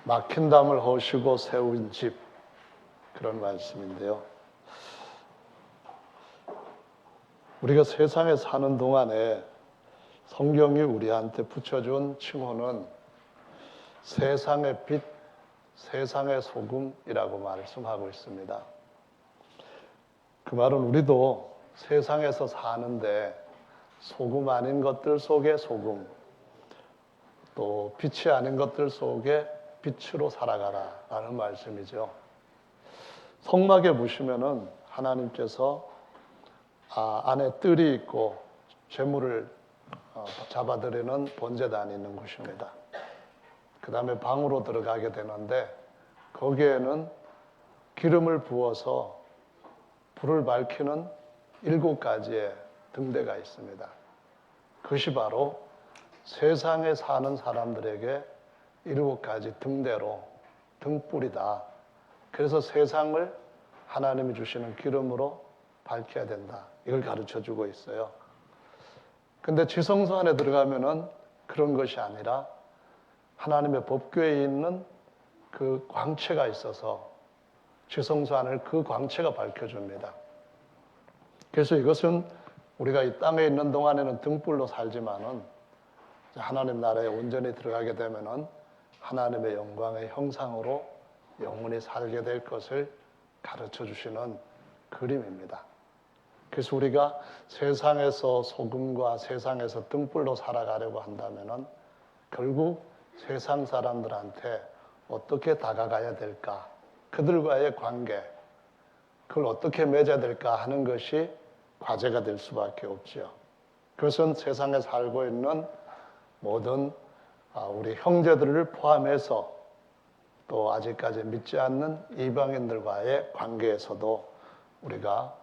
막힌 담을 허시고 세운 집, 그런 말씀인데요. 우리가 세상에 사는 동안에 성경이 우리한테 붙여준 칭호는 세상의 빛, 세상의 소금이라고 말씀하고 있습니다. 그 말은 우리도 세상에서 사는데 소금 아닌 것들 속에 소금, 또 빛이 아닌 것들 속에 빛으로 살아가라 라는 말씀이죠. 성막에 보시면은 하나님께서 안에 뜰이 있고 제물을 잡아드리는 번제단이 있는 곳입니다. 그 다음에 방으로 들어가게 되는데 거기에는 기름을 부어서 불을 밝히는 7가지의 등대가 있습니다. 그것이 바로 세상에 사는 사람들에게 7가지 등대로 등불이다. 그래서 세상을 하나님이 주시는 기름으로 밝혀야 된다. 이걸 가르쳐 주고 있어요. 근데 지성소 안에 들어가면은 그런 것이 아니라 하나님의 법궤에 있는 그 광채가 있어서 지성소 안을 그 광채가 밝혀줍니다. 그래서 이것은 우리가 이 땅에 있는 동안에는 등불로 살지만은 하나님 나라에 온전히 들어가게 되면은 하나님의 영광의 형상으로 영원히 살게 될 것을 가르쳐 주시는 그림입니다. 그래서 우리가 세상에서 소금과 세상에서 등불로 살아가려고 한다면은 결국 세상 사람들한테 어떻게 다가가야 될까? 그들과의 관계, 그걸 어떻게 맺어야 될까 하는 것이 과제가 될 수밖에 없죠. 그것은 세상에 살고 있는 모든 우리 형제들을 포함해서 또 아직까지 믿지 않는 이방인들과의 관계에서도 우리가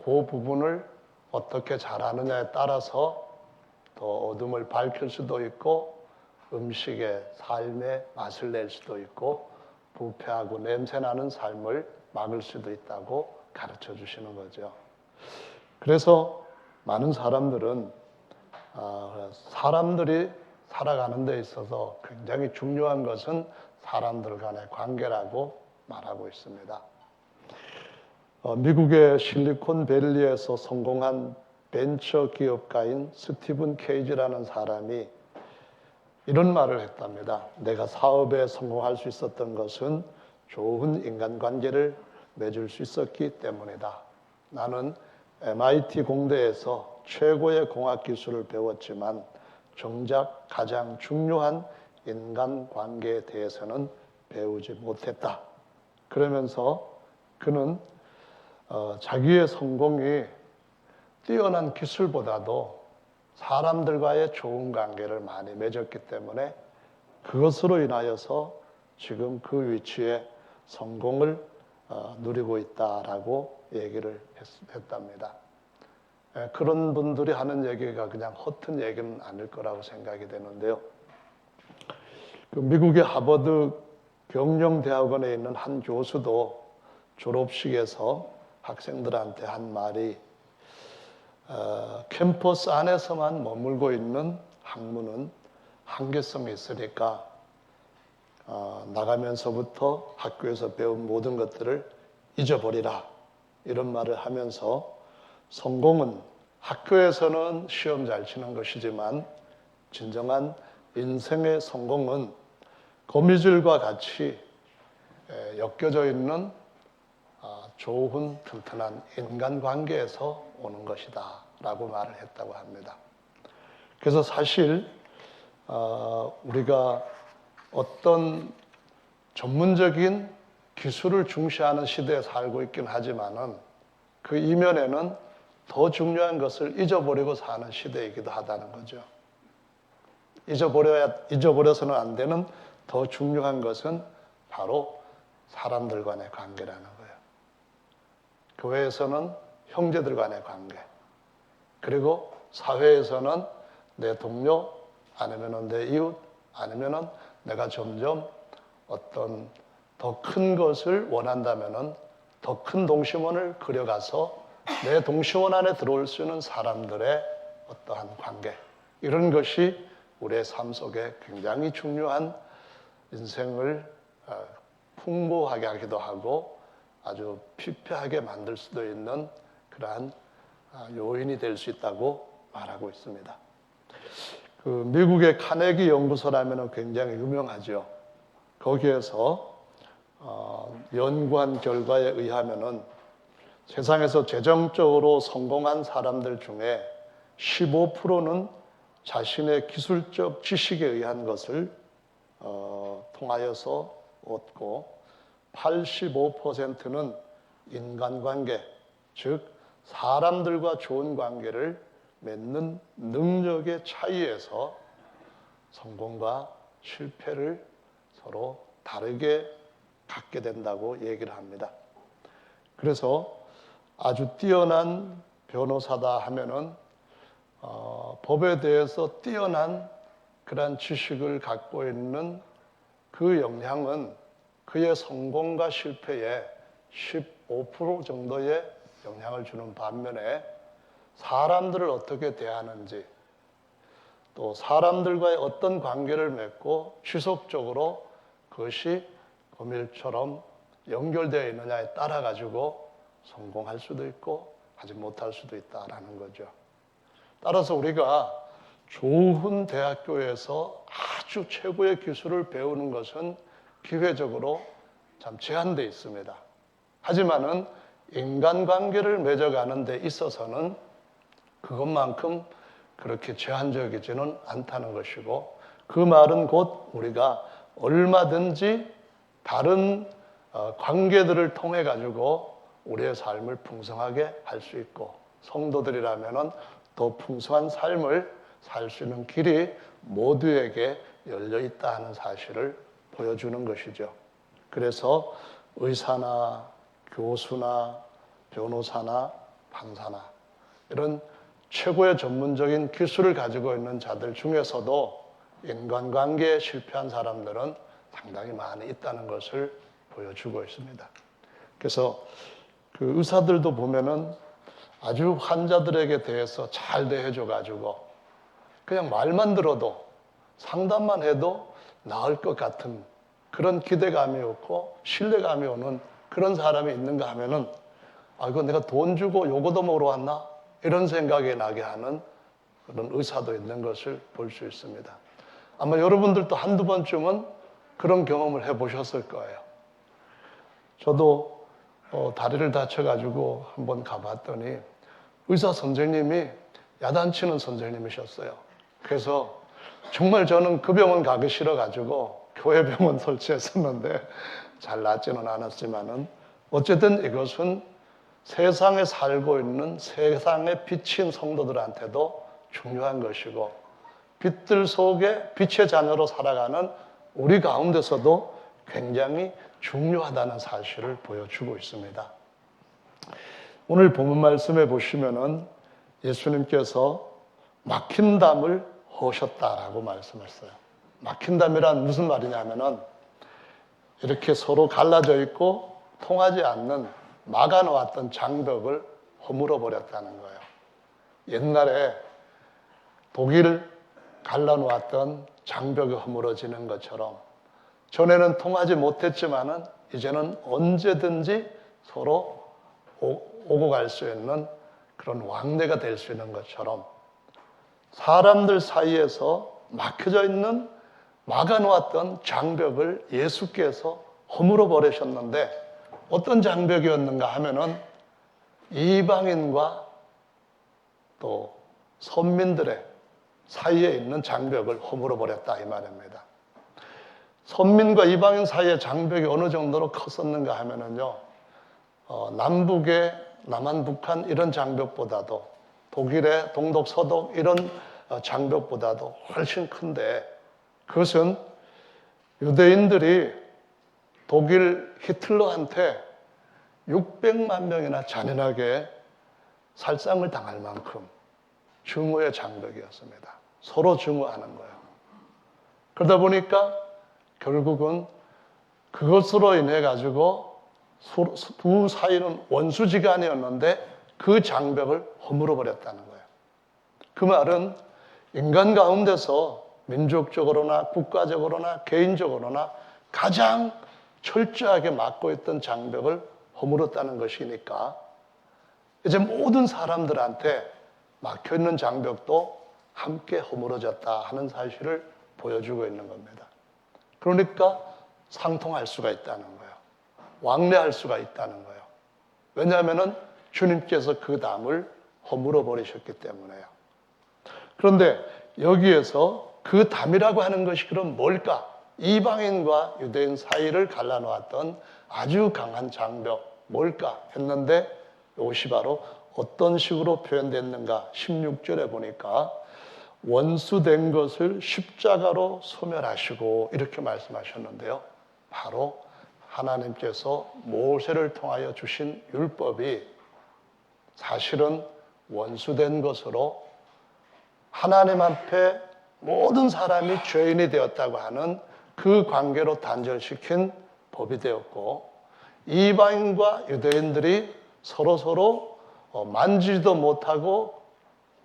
그 부분을 어떻게 잘하느냐에 따라서 또 어둠을 밝힐 수도 있고 음식의 삶의 맛을 낼 수도 있고 부패하고 냄새나는 삶을 막을 수도 있다고 가르쳐 주시는 거죠. 그래서 많은 사람들은 사람들이 살아가는 데 있어서 굉장히 중요한 것은 사람들 간의 관계라고 말하고 있습니다. 미국의 실리콘밸리에서 성공한 벤처 기업가인 스티븐 케이지라는 사람이 이런 말을 했답니다. 내가 사업에 성공할 수 있었던 것은 좋은 인간관계를 맺을 수 있었기 때문이다. 나는 MIT 공대에서 최고의 공학기술을 배웠지만 정작 가장 중요한 인간관계에 대해서는 배우지 못했다. 그러면서 그는 자기의 성공이 뛰어난 기술보다도 사람들과의 좋은 관계를 많이 맺었기 때문에 그것으로 인하여서 지금 그 위치에 성공을 누리고 있다라고 얘기를 했답니다. 그런 분들이 하는 얘기가 그냥 허튼 얘기는 아닐 거라고 생각이 되는데요. 그 미국의 하버드 경영대학원에 있는 한 교수도 졸업식에서 학생들한테 한 말이 캠퍼스 안에서만 머물고 있는 학문은 한계성이 있으니까 나가면서부터 학교에서 배운 모든 것들을 잊어버리라 이런 말을 하면서 성공은 학교에서는 시험 잘 치는 것이지만 진정한 인생의 성공은 거미줄과 같이 엮여져 있는 좋은 튼튼한 인간관계에서 오는 것이다 라고 말을 했다고 합니다. 그래서 사실 우리가 어떤 전문적인 기술을 중시하는 시대에 살고 있긴 하지만은 그 이면에는 더 중요한 것을 잊어버리고 사는 시대이기도 하다는 거죠. 잊어버려서는 안 되는 더 중요한 것은 바로 사람들 간의 관계라는 거예요. 교회에서는 형제들 간의 관계, 그리고 사회에서는 내 동료, 아니면 내 이웃, 아니면 내가 점점 어떤 더 큰 것을 원한다면 더 큰 동심원을 그려가서 내 동심원 안에 들어올 수 있는 사람들의 어떠한 관계, 이런 것이 우리의 삶 속에 굉장히 중요한 인생을 풍부하게 하기도 하고 아주 피폐하게 만들 수도 있는 그러한 요인이 될 수 있다고 말하고 있습니다. 그 미국의 카네기 연구소라면 굉장히 유명하죠. 거기에서 연구한 결과에 의하면은 세상에서 재정적으로 성공한 사람들 중에 15%는 자신의 기술적 지식에 의한 것을 통하여서 얻고 85%는 인간관계, 즉 사람들과 좋은 관계를 맺는 능력의 차이에서 성공과 실패를 서로 다르게 갖게 된다고 얘기를 합니다. 그래서 아주 뛰어난 변호사다 하면은 법에 대해서 뛰어난 그런 지식을 갖고 있는 그 역량은 그의 성공과 실패에 15% 정도의 영향을 주는 반면에 사람들을 어떻게 대하는지 또 사람들과의 어떤 관계를 맺고 지속적으로 그것이 고밀처럼 연결되어 있느냐에 따라 가지고 성공할 수도 있고 하지 못할 수도 있다라는 거죠. 따라서 우리가 좋은 대학교에서 아주 최고의 기술을 배우는 것은 기회적으로 참 제한되어 있습니다. 하지만은 인간관계를 맺어가는 데 있어서는 그것만큼 그렇게 제한적이지는 않다는 것이고, 그 말은 곧 우리가 얼마든지 다른 관계들을 통해 가지고 우리의 삶을 풍성하게 할 수 있고, 성도들이라면은 더 풍성한 삶을 살 수 있는 길이 모두에게 열려 있다 하는 사실을 보여주는 것이죠. 그래서 의사나 교수나 변호사나 판사나 이런 최고의 전문적인 기술을 가지고 있는 자들 중에서도 인간관계에 실패한 사람들은 상당히 많이 있다는 것을 보여주고 있습니다. 그래서 그 의사들도 보면은 아주 환자들에게 대해서 잘 대해줘 가지고 그냥 말만 들어도 상담만 해도 나을 것 같은 그런 기대감이 없고 신뢰감이 오는 그런 사람이 있는가 하면은 이거 내가 돈 주고 요거도 먹으러 왔나? 이런 생각이 나게 하는 그런 의사도 있는 것을 볼 수 있습니다. 아마 여러분들도 한두 번쯤은 그런 경험을 해보셨을 거예요. 저도 다리를 다쳐가지고 한번 가봤더니 의사 선생님이 야단치는 선생님이셨어요. 그래서 정말 저는 그 병원 가기 싫어가지고 교회 병원 설치했었는데 잘 낫지는 않았지만은 어쨌든 이것은 세상에 살고 있는 세상에 비친 성도들한테도 중요한 것이고, 빛들 속에 빛의 자녀로 살아가는 우리 가운데서도 굉장히 중요하다는 사실을 보여주고 있습니다. 오늘 본문 말씀에 보시면은 예수님께서 막힌 담을 허셨다라고 말씀했어요. 막힌 담이란 무슨 말이냐면은 이렇게 서로 갈라져 있고 통하지 않는 막아놓았던 장벽을 허물어 버렸다는 거예요. 옛날에 독일 갈라놓았던 장벽이 허물어지는 것처럼 전에는 통하지 못했지만은 이제는 언제든지 서로 오고 갈 수 있는 그런 왕래가 될 수 있는 것처럼 사람들 사이에서 막혀져 있는 막아놓았던 장벽을 예수께서 허물어 버리셨는데 어떤 장벽이었는가 하면은 이방인과 또 선민들의 사이에 있는 장벽을 허물어 버렸다 이 말입니다. 선민과 이방인 사이의 장벽이 어느 정도로 컸었는가 하면은요, 남북의 남한, 북한 이런 장벽보다도 독일의 동독, 서독 이런 장벽보다도 훨씬 큰데, 그것은 유대인들이 독일 히틀러한테 600만 명이나 잔인하게 살상을 당할 만큼 증오의 장벽이었습니다. 서로 증오하는 거예요. 그러다 보니까 결국은 그것으로 인해 가지고 두 사이는 원수지간이었는데 그 장벽을 허물어 버렸다는 거예요. 그 말은 인간 가운데서 민족적으로나 국가적으로나 개인적으로나 가장 철저하게 막고 있던 장벽을 허물었다는 것이니까 이제 모든 사람들한테 막혀있는 장벽도 함께 허물어졌다 하는 사실을 보여주고 있는 겁니다. 그러니까 상통할 수가 있다는 거예요. 왕래할 수가 있다는 거예요. 왜냐하면 주님께서 그 담을 허물어 버리셨기 때문에요. 그런데 여기에서 그 담이라고 하는 것이 그럼 뭘까? 이방인과 유대인 사이를 갈라놓았던 아주 강한 장벽 뭘까 했는데 이것이 바로 어떤 식으로 표현됐는가 16절에 보니까 원수된 것을 십자가로 소멸하시고 이렇게 말씀하셨는데요. 바로 하나님께서 모세를 통하여 주신 율법이 사실은 원수된 것으로 하나님 앞에 모든 사람이 죄인이 되었다고 하는 그 관계로 단절시킨 법이 되었고 이방인과 유대인들이 서로 만지지도 못하고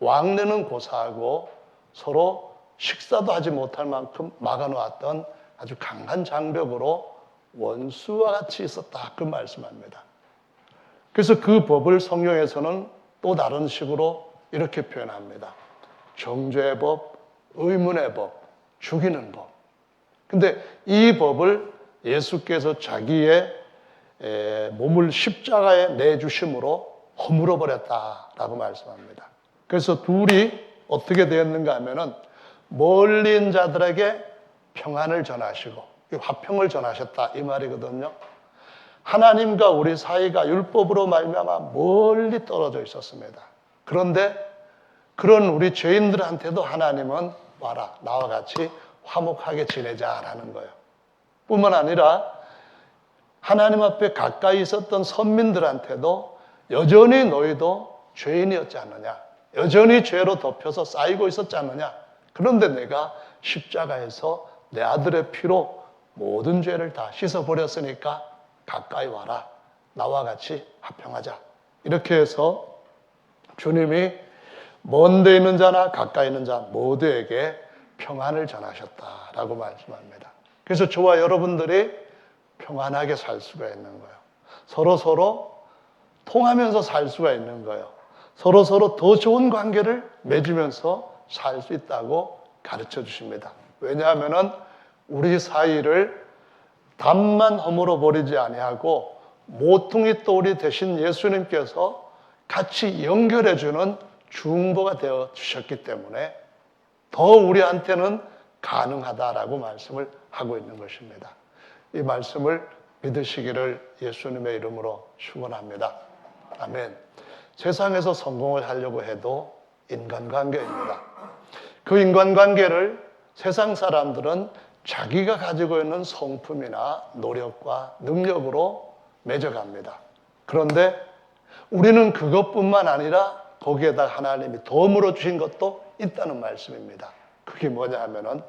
왕래는 고사하고 서로 식사도 하지 못할 만큼 막아놓았던 아주 강한 장벽으로 원수와 같이 있었다 그 말씀합니다. 그래서 그 법을 성경에서는 또 다른 식으로 이렇게 표현합니다. 정죄의 법, 의문의 법, 죽이는 법. 근데 이 법을 예수께서 자기의 몸을 십자가에 내주심으로 허물어 버렸다라고 말씀합니다. 그래서 둘이 어떻게 되었는가 하면은 멀리 있는 자들에게 평안을 전하시고 화평을 전하셨다 이 말이거든요. 하나님과 우리 사이가 율법으로 말미암아 멀리 떨어져 있었습니다. 그런데 그런 우리 죄인들한테도 하나님은 와라 나와 같이 화목하게 지내자라는 거예요. 뿐만 아니라 하나님 앞에 가까이 있었던 선민들한테도 여전히 너희도 죄인이었지 않느냐, 여전히 죄로 덮여서 쌓이고 있었지 않느냐. 그런데 내가 십자가에서 내 아들의 피로 모든 죄를 다 씻어버렸으니까 가까이 와라, 나와 같이 화평하자. 이렇게 해서 주님이 먼 데 있는 자나 가까이 있는 자 모두에게 평안을 전하셨다라고 말씀합니다. 그래서 저와 여러분들이 평안하게 살 수가 있는 거예요. 서로 통하면서 살 수가 있는 거예요. 서로 더 좋은 관계를 맺으면서 살 수 있다고 가르쳐 주십니다. 왜냐하면 우리 사이를 담만 허물어 버리지 아니하고 모퉁이 돌이 되신 예수님께서 같이 연결해 주는 중보가 되어 주셨기 때문에 더 우리한테는 가능하다라고 말씀을 하고 있는 것입니다. 이 말씀을 믿으시기를 예수님의 이름으로 축원합니다. 아멘. 세상에서 성공을 하려고 해도 인간관계입니다. 그 인간관계를 세상 사람들은 자기가 가지고 있는 성품이나 노력과 능력으로 맺어갑니다. 그런데 우리는 그것뿐만 아니라 거기에다 하나님이 덤으로 주신 것도 있다는 말씀입니다. 그게 뭐냐 하면은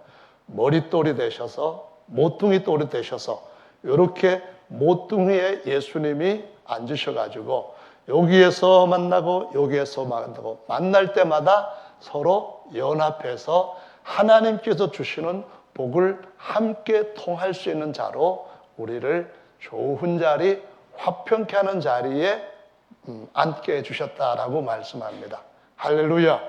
머릿돌이 되셔서 모퉁이 돌이 되셔서 이렇게 모퉁이에 예수님이 앉으셔가지고 여기에서 만나고 여기에서 만나고 만날 때마다 서로 연합해서 하나님께서 주시는 복을 함께 통할 수 있는 자로 우리를 좋은 자리, 화평케 하는 자리에 앉게 해주셨다라고 말씀합니다. 할렐루야.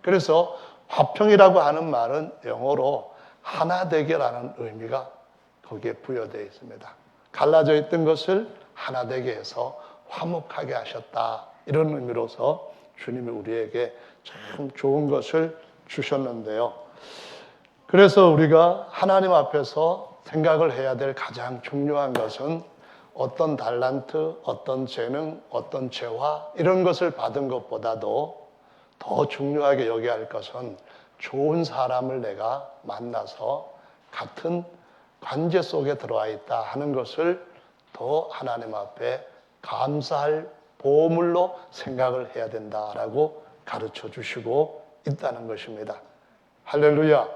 그래서 화평이라고 하는 말은 영어로 하나 되게라는 의미가 거기에 부여되어 있습니다. 갈라져 있던 것을 하나 되게 해서 화목하게 하셨다. 이런 의미로서 주님이 우리에게 참 좋은 것을 주셨는데요. 그래서 우리가 하나님 앞에서 생각을 해야 될 가장 중요한 것은 어떤 달란트, 어떤 재능, 어떤 재화 이런 것을 받은 것보다도 더 중요하게 여겨야 할 것은 좋은 사람을 내가 만나서 같은 관계 속에 들어와 있다 하는 것을 더 하나님 앞에 감사할 보물로 생각을 해야 된다라고 가르쳐 주시고 있다는 것입니다. 할렐루야.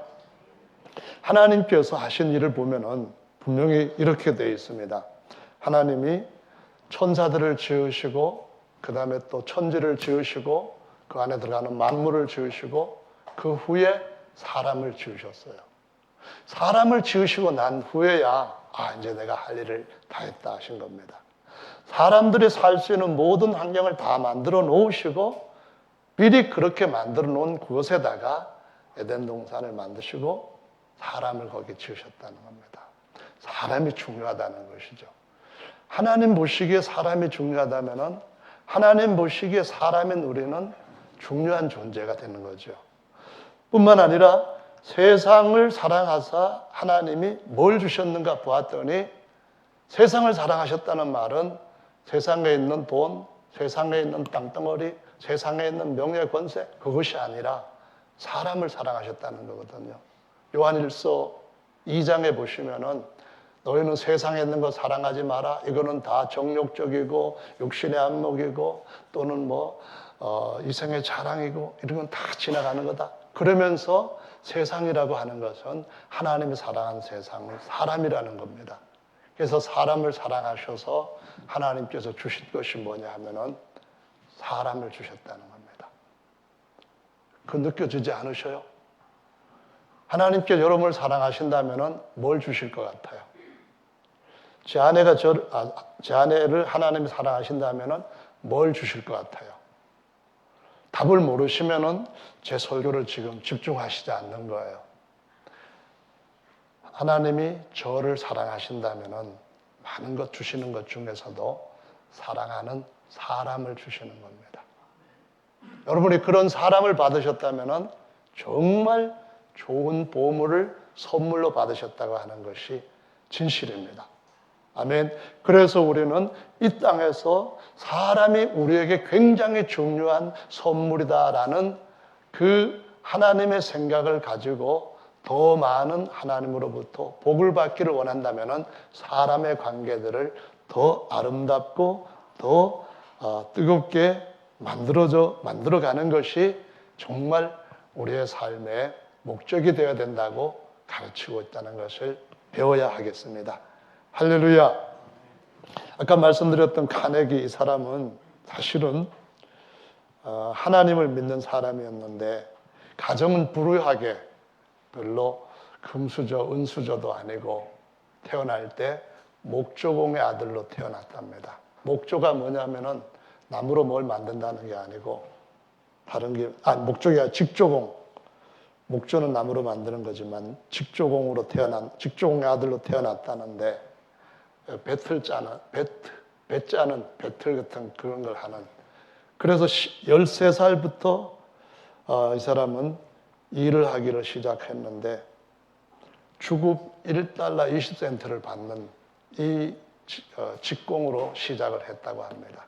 하나님께서 하신 일을 보면은 분명히 이렇게 되어 있습니다. 하나님이 천사들을 지으시고 그 다음에 또 천지를 지으시고 그 안에 들어가는 만물을 지으시고 그 후에 사람을 지으셨어요. 사람을 지으시고 난 후에야 이제 내가 할 일을 다 했다 하신 겁니다. 사람들이 살 수 있는 모든 환경을 다 만들어 놓으시고 미리 그렇게 만들어 놓은 그곳에다가 에덴 동산을 만드시고 사람을 거기 지으셨다는 겁니다. 사람이 중요하다는 것이죠. 하나님 보시기에 사람이 중요하다면 하나님 보시기에 사람인 우리는 중요한 존재가 되는 거죠. 뿐만 아니라 세상을 사랑하사 하나님이 뭘 주셨는가 보았더니 세상을 사랑하셨다는 말은 세상에 있는 돈, 세상에 있는 땅덩어리, 세상에 있는 명예 권세 그것이 아니라 사람을 사랑하셨다는 거거든요. 요한일서 2장에 보시면은 너희는 세상에 있는 거 사랑하지 마라. 이거는 다 정욕적이고 육신의 안목이고 또는 이생의 자랑이고 이런 건 다 지나가는 거다. 그러면서 세상이라고 하는 것은 하나님이 사랑한 세상은 사람이라는 겁니다. 그래서 사람을 사랑하셔서 하나님께서 주신 것이 뭐냐 하면은 사람을 주셨다는 겁니다. 그 느껴지지 않으셔요? 하나님께 여러분을 사랑하신다면은 뭘 주실 것 같아요? 제 아내를 하나님이 사랑하신다면은 뭘 주실 것 같아요? 답을 모르시면은 제 설교를 지금 집중하시지 않는 거예요. 하나님이 저를 사랑하신다면은 많은 것 주시는 것 중에서도 사랑하는 사람을 주시는 겁니다. 여러분이 그런 사람을 받으셨다면은 정말 좋은 보물을 선물로 받으셨다고 하는 것이 진실입니다. 아멘. 그래서 우리는 이 땅에서 사람이 우리에게 굉장히 중요한 선물이다라는 그 하나님의 생각을 가지고 더 많은 하나님으로부터 복을 받기를 원한다면 사람의 관계들을 더 아름답고 더 뜨겁게 만들어가는 것이 정말 우리의 삶의 목적이 되어야 된다고 가르치고 있다는 것을 배워야 하겠습니다. 할렐루야. 아까 말씀드렸던 카네기 이 사람은 사실은 하나님을 믿는 사람이었는데 가정은 불우하게 별로 금수저, 은수저도 아니고 태어날 때 목조공의 아들로 태어났답니다. 목조가 뭐냐면은 나무로 뭘 만든다는 게 아니고 목조가 아니라 직조공. 목조는 나무로 만드는 거지만 직조공의 아들로 태어났다는데 배틀 짜는 배틀 같은 그런 걸 하는. 그래서 13살부터 이 사람은 일을 하기를 시작했는데 주급 1달러 20센트를 받는 이 직공으로 시작을 했다고 합니다.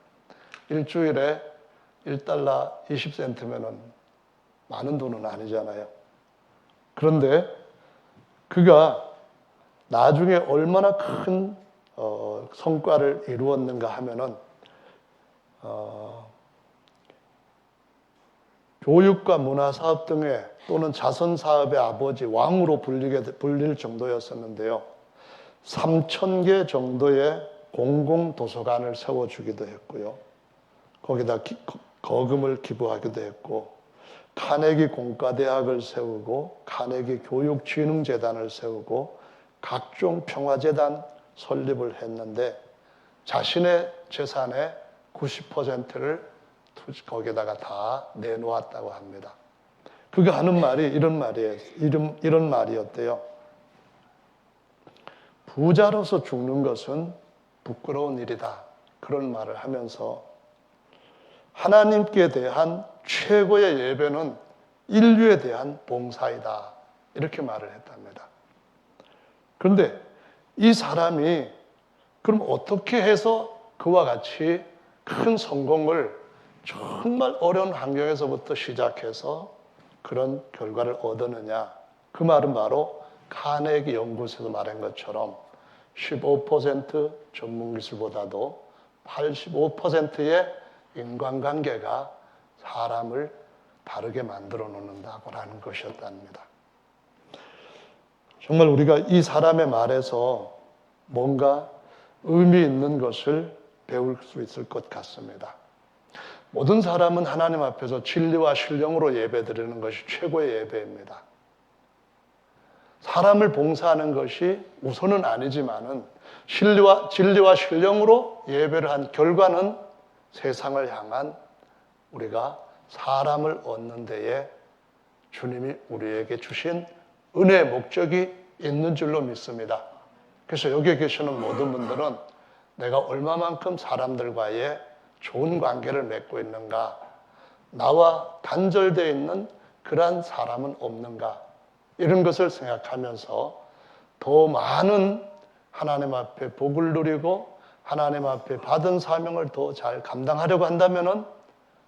일주일에 1달러 20센트면은 많은 돈은 아니잖아요. 그런데 그가 나중에 얼마나 큰 성과를 이루었는가 하면은 교육과 문화사업 등의 또는 자선사업의 아버지, 왕으로 불릴 정도였었는데요. 3,000개 정도의 공공도서관을 세워주기도 했고요. 거기다 거금을 기부하기도 했고 카네기 공과대학을 세우고 카네기 교육진흥재단을 세우고 각종 평화재단 설립을 했는데 자신의 재산의 90%를 거기다가 다 내놓았다고 합니다. 그가 하는 말이 이런 말이었대요. 부자로서 죽는 것은 부끄러운 일이다. 그런 말을 하면서 하나님께 대한 최고의 예배는 인류에 대한 봉사이다. 이렇게 말을 했답니다. 그런데 이 사람이 그럼 어떻게 해서 그와 같이 큰 성공을 정말 어려운 환경에서부터 시작해서 그런 결과를 얻었느냐? 그 말은 바로 카네기 연구소에서 말한 것처럼 15% 전문기술보다도 85%의 인간관계가 사람을 다르게 만들어 놓는다고라는 것이었답니다. 정말 우리가 이 사람의 말에서 뭔가 의미 있는 것을 배울 수 있을 것 같습니다. 모든 사람은 하나님 앞에서 진리와 신령으로 예배드리는 것이 최고의 예배입니다. 사람을 봉사하는 것이 우선은 아니지만은 진리와 신령으로 예배를 한 결과는 세상을 향한 우리가 사람을 얻는 데에 주님이 우리에게 주신 은혜의 목적이 있는 줄로 믿습니다. 그래서 여기에 계시는 모든 분들은 내가 얼마만큼 사람들과의 좋은 관계를 맺고 있는가, 나와 단절되어 있는 그러한 사람은 없는가, 이런 것을 생각하면서 더 많은 하나님 앞에 복을 누리고 하나님 앞에 받은 사명을 더 잘 감당하려고 한다면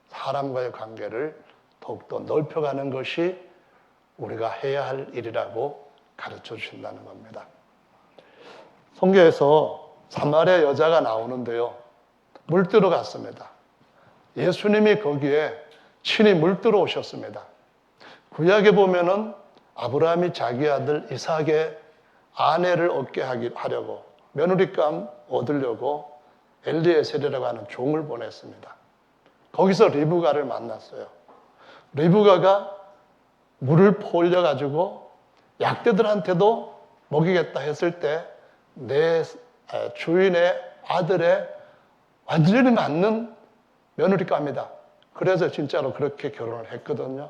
사람과의 관계를 더욱더 넓혀가는 것이 우리가 해야 할 일이라고 가르쳐 주신다는 겁니다. 성경에서 사마리아 여자가 나오는데요, 물들어 갔습니다. 예수님이 거기에 친히 물들어 오셨습니다. 구약에 보면은 아브라함이 자기 아들 이삭의 아내를 얻게 하려고, 며느리감 얻으려고 엘리에셀이라고 하는 종을 보냈습니다. 거기서 리브가를 만났어요. 리브가가 물을 퍼올려가지고 약대들한테도 먹이겠다 했을 때 내 주인의 아들의 완전히 맞는 며느리감이다. 그래서 진짜로 그렇게 결혼을 했거든요.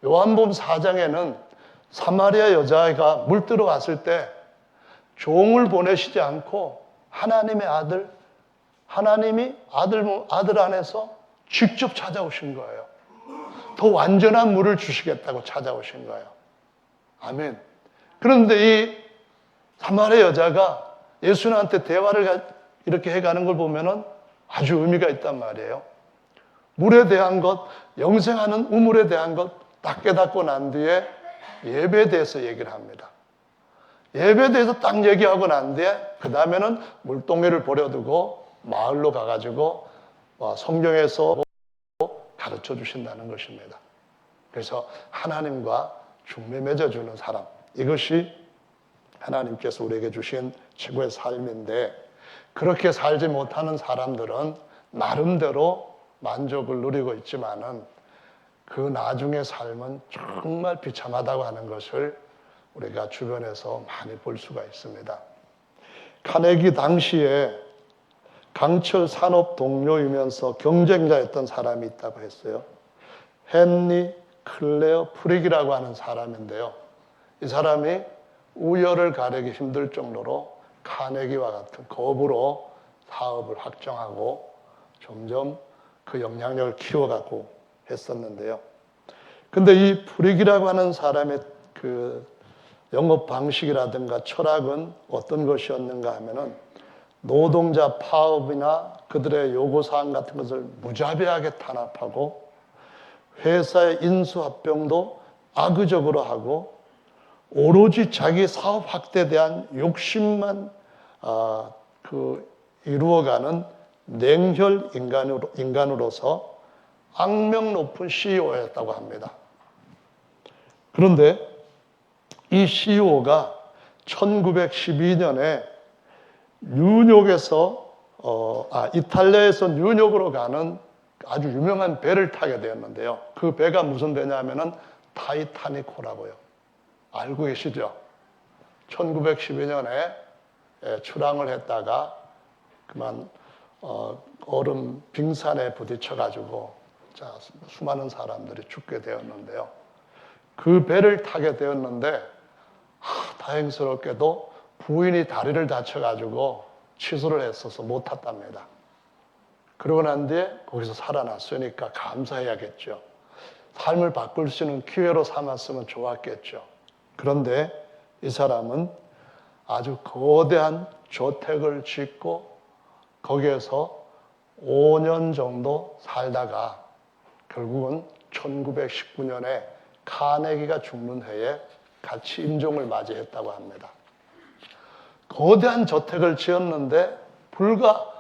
요한복음 4장에는 사마리아 여자가 물 들어왔을 때 종을 보내시지 않고 하나님의 아들, 하나님이 아들 안에서 직접 찾아오신 거예요. 더 완전한 물을 주시겠다고 찾아오신 거예요. 아멘. 그런데 이 사마리아 여자가 예수님한테 대화를 이렇게 해가는 걸 보면은 아주 의미가 있단 말이에요. 물에 대한 것, 영생하는 우물에 대한 것 딱 깨닫고 난 뒤에 예배에 대해서 얘기를 합니다. 예배에 대해서 딱 얘기하고 난 뒤에 그 다음에는 물동이를 버려두고 마을로 가가지고 성경에서 가르쳐 주신다는 것입니다. 그래서 하나님과 중매 맺어주는 사람, 이것이 하나님께서 우리에게 주신 최고의 삶인데, 그렇게 살지 못하는 사람들은 나름대로 만족을 누리고 있지만은 그 나중의 삶은 정말 비참하다고 하는 것을 우리가 주변에서 많이 볼 수가 있습니다. 카네기 당시에 강철 산업 동료이면서 경쟁자였던 사람이 있다고 했어요. 헨리 클레어 프릭이라고 하는 사람인데요. 이 사람이 우열을 가리기 힘들 정도로 카네기와 같은 거부로 사업을 확정하고 점점 그 영향력을 키워가고 했었는데요. 근데 이 프릭이라고 하는 사람의 그 영업 방식이라든가 철학은 어떤 것이었는가 하면은 노동자 파업이나 그들의 요구사항 같은 것을 무자비하게 탄압하고 회사의 인수합병도 악의적으로 하고 오로지 자기 사업 확대에 대한 욕심만 이루어가는 냉혈 인간으로서 악명 높은 CEO였다고 합니다. 그런데 이 CEO가 1912년에 이탈리아에서 뉴욕으로 가는 아주 유명한 배를 타게 되었는데요. 그 배가 무슨 배냐면은 타이타닉호라고요. 알고 계시죠? 1912년에 출항을 했다가 그만 얼음 빙산에 부딪혀가지고 수많은 사람들이 죽게 되었는데요. 그 배를 타게 되었는데 다행스럽게도 부인이 다리를 다쳐가지고 취소를 했어서 못 탔답니다. 그러고 난 뒤에 거기서 살아났으니까 감사해야겠죠. 삶을 바꿀 수 있는 기회로 삼았으면 좋았겠죠. 그런데 이 사람은 아주 거대한 저택을 짓고 거기에서 5년 정도 살다가 결국은 1919년에 카네기가 죽는 해에 같이 임종을 맞이했다고 합니다. 거대한 저택을 지었는데 불과